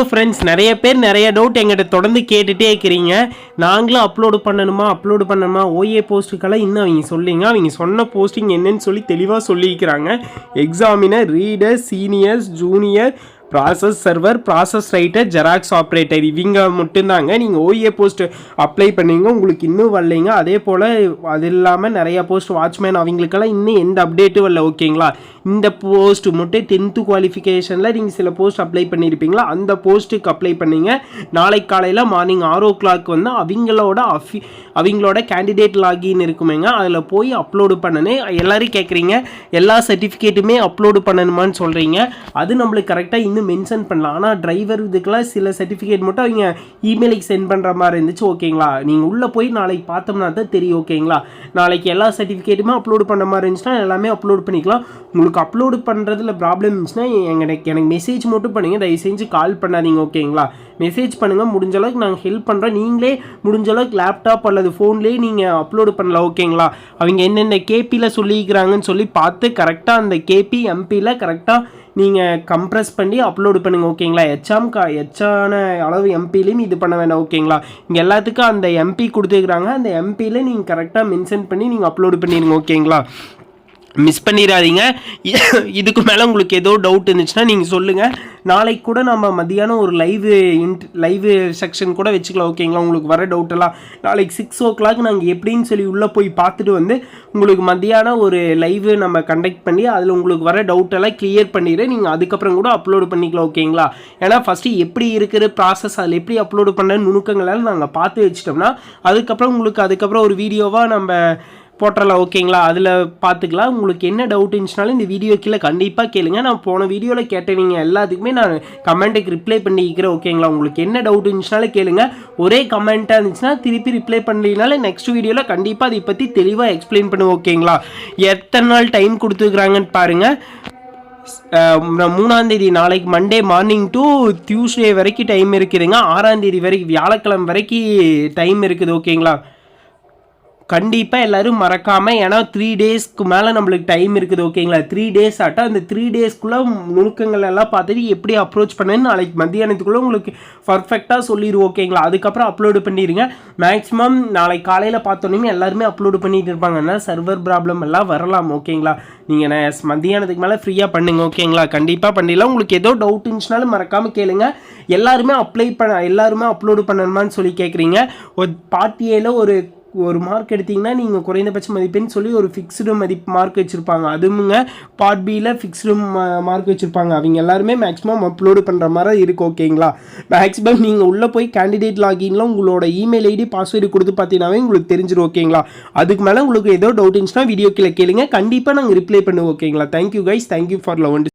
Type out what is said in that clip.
Friends, நிறைய பேர் நிறைய டவுட் எங்கிட்ட தொடர்ந்து கேட்டுகிட்டே இருக்கிறீங்க. நாங்களும் அப்லோடு பண்ணணுமா ஓஏ போஸ்ட்டுக்கெல்லாம் இன்னும் அவங்க சொல்லிங்க. அவங்க சொன்ன போஸ்டிங் என்னன்னு சொல்லி தெளிவாக சொல்லியிருக்கிறாங்க. Examiner, reader, seniors, junior, process server, process writer, xerox operator, இவங்க மட்டும்தாங்க. நீங்கள் ஓஏ போஸ்ட் அப்ளை பண்ணீங்க, உங்களுக்கு இன்னும் வரலைங்க. அதே போல் அது இல்லாமல் நிறையா போஸ்ட் வாட்ச்மேன் அவங்களுக்கெல்லாம் இன்னும் எந்த அப்டேட்டும் வரல. ஓகேங்களா, இந்த போஸ்ட் மட்டும் 10th குவாலிஃபிகேஷனில் நீங்கள் சில போஸ்ட் அப்ளை பண்ணியிருப்பீங்களா, அந்த போஸ்ட்டுக்கு அப்ளை பண்ணிங்க. நாளைக்கு காலையில் மார்னிங் 6 o'clock வந்து அவங்களோட கேண்டிடேட் லாகின் இருக்குமேங்க, அதில் போய் அப்லோடு பண்ணனே. எல்லோரும் கேட்குறீங்க எல்லா சர்டிஃபிகேட்டுமே அப்லோடு பண்ணணுமான்னு சொல்கிறீங்க. அது நம்மளுக்கு கரெக்டாக இன்னும் மென்ஷன் பண்ணலாம். ஆனால் டிரைவர் இதுக்கெல்லாம் சில சர்டிஃபிகேட் மட்டும் அவங்க இமெயிலுக்கு சென்ட் பண்ணுற மாதிரி இருந்துச்சு. ஓகேங்களா, நீங்கள் உள்ளே போய் நாளைக்கு பார்த்தோம்னா தான் தெரியும். ஓகேங்களா, நாளைக்கு எல்லா சர்டிஃபிகேட்டுமே அப்லோடு பண்ண மாதிரி இருந்துச்சுன்னா எல்லாமே அப்லோட் பண்ணிக்கலாம். உங்களுக்கு அப்லோடு பண்ணுறதுல ப்ராப்ளம் இருந்துச்சுன்னா எனக்கு மெசேஜ் மட்டும் பண்ணுங்க, தயவு செஞ்சு கால் பண்ணாதீங்க. ஓகேங்களா, மெசேஜ் பண்ணுங்கள். முடிஞ்ச அளவுக்கு நாங்கள் ஹெல்ப் பண்ணுறோம். நீங்களே முடிஞ்ச அளவுக்கு லேப்டாப் அல்லது ஃபோன்லேயே நீங்கள் அப்லோடு பண்ணலாம். ஓகேங்களா, அவங்க என்னென்ன கேபியில் சொல்லிக்கிறாங்கன்னு சொல்லி பார்த்து கரெக்டாக அந்த கேபி எம்பியில் கரெக்டாக நீங்கள் கம்ப்ரெஸ் பண்ணி அப்லோடு பண்ணுங்கள். ஓகேங்களா, எச்சான அளவு எம்பிலையும் இது பண்ண வேண்டாம். ஓகேங்களா, இங்கே எல்லாத்துக்கும் அந்த எம்பி கொடுத்துருக்குறாங்க. அந்த எம்பியில் நீங்கள் கரெக்டாக மென்ஷன் பண்ணி நீங்கள் அப்லோடு பண்ணிடுங்க. ஓகேங்களா, மிஸ் பண்ணிடாதீங்க. இதுக்கு மேலே உங்களுக்கு ஏதோ டவுட் இருந்துச்சுன்னா நீங்கள் சொல்லுங்கள். நாளைக்கு கூட நம்ம மதியானம் ஒரு லைவ் செக்ஷன் கூட வச்சுக்கலாம். ஓகேங்களா, உங்களுக்கு வர டவுட்டெல்லாம் நாளைக்கு 6 o'clock நாங்கள் எப்படின்னு சொல்லி உள்ளே போய் பார்த்துட்டு வந்து உங்களுக்கு மதியானம் ஒரு லைவ் நம்ம கண்டக்ட் பண்ணி அதில் உங்களுக்கு வர டவுட்டெல்லாம் கிளியர் பண்ணிடு. நீங்கள் அதுக்கப்புறம் கூட அப்லோடு பண்ணிக்கலாம். ஓகேங்களா, ஏன்னா ஃபஸ்ட்டு எப்படி இருக்கிற ப்ராசஸ், அதில் எப்படி அப்லோடு பண்ண நுணுக்கங்களால் நாங்கள் பார்த்து வச்சிட்டோம்னா அதுக்கப்புறம் ஒரு வீடியோவாக நம்ம போட்டுடலாம். ஓகேங்களா, அதில் பார்த்துக்கலாம். உங்களுக்கு என்ன டவுட் இருந்துச்சுனாலும் இந்த வீடியோ கீழே கண்டிப்பாக கேளுங்க. நான் போன வீடியோவில் கேட்டவங்க எல்லாத்துக்குமே நான் கமெண்ட்டுக்கு ரிப்ளை பண்ணிக்கிறேன். ஓகேங்களா, உங்களுக்கு என்ன டவுட் இருந்துச்சுனாலும் கேளுங்க. ஒரே கமெண்ட்டாக இருந்துச்சுன்னா திருப்பி ரிப்ளை பண்ணலினாலும் நெக்ஸ்ட் வீடியோவில் கண்டிப்பாக அதை பற்றி தெளிவாக எக்ஸ்பிளைன் பண்ணுவோம். ஓகேங்களா, எத்தனை நாள் டைம் கொடுத்துருக்குறாங்கன்னு பாருங்கள். 3ஆம் தேதி நாளைக்கு மண்டே மார்னிங் டு டியூஸ்டே வரைக்கும் டைம் இருக்குதுங்க. 6ஆம் தேதி வரைக்கும் வியாழக்கிழமை வரைக்கும் டைம் இருக்குது. ஓகேங்களா, கண்டிப்பாக எல்லோரும் மறக்காமல், ஏன்னா 3 daysக்கு மேலே நம்மளுக்கு டைம் இருக்குது. ஓகேங்களா, 3 days ஆட்டா அந்த 3 daysக்குள்ளே நுணுக்கங்கள் எல்லாம் பார்த்துட்டு எப்படி அப்ரோச் பண்ணுன்னு நாளைக்கு மத்தியானத்துக்குள்ளே உங்களுக்கு பர்ஃபெக்டாக சொல்லிடுவோம். ஓகேங்களா, அதுக்கப்புறம் அப்லோடு பண்ணிடுங்க. மேக்ஸிமம் நாளைக்கு காலையில் பார்த்தோன்னே எல்லாருமே அப்லோடு பண்ணிட்டு இருப்பாங்க. அதனால் சர்வர் ப்ராப்ளம் எல்லாம் வரலாம். ஓகேங்களா, நீங்கள் மத்தியானத்துக்கு மேலே ஃப்ரீயாக பண்ணுங்க. ஓகேங்களா, கண்டிப்பாக பண்ணிடலாம். உங்களுக்கு ஏதோ டவுட் இருந்துச்சுனாலும் மறக்காமல் கேளுங்க. எல்லாருமே அப்லோடு பண்ணணுமான்னு சொல்லி கேட்குறீங்க. ஒரு பார்ட் ஏல ஒரு மார்க் எடுத்திங்கன்னா நீங்கள் குறைந்தபட்ச மதிப்பெண் சொல்லி ஒரு ஃபிக்ஸ்டு மார்க் வச்சுருப்பாங்க. அதுவுங்க பார்ட் பியில் ஃபிக்ஸ்டு மார்க் வச்சுருப்பாங்க. அவங்க எல்லாருமே மேக்ஸிமம் அப்லோடு பண்ணுற மாதிரி இருக்குது. ஓகேங்களா, மேக்ஸிமம் நீங்கள் உள்ளே போய் கேண்டிடேட் லாகின்ல உங்களோட இமெயில் ஐடி பாஸ்வேர்டு கொடுத்து பார்த்தீங்கன்னாவே உங்களுக்கு தெரிஞ்சிடும். ஓகேங்களா, அதுக்கு மேலே உங்களுக்கு ஏதோ டவுட் இருந்துச்சுன்னா வீடியோ கீழே கேளுங்க, கண்டிப்பாக நாங்கள் ரிப்ளை பண்ணுவோம். ஓகேங்களா, thank you guys, thank you for love.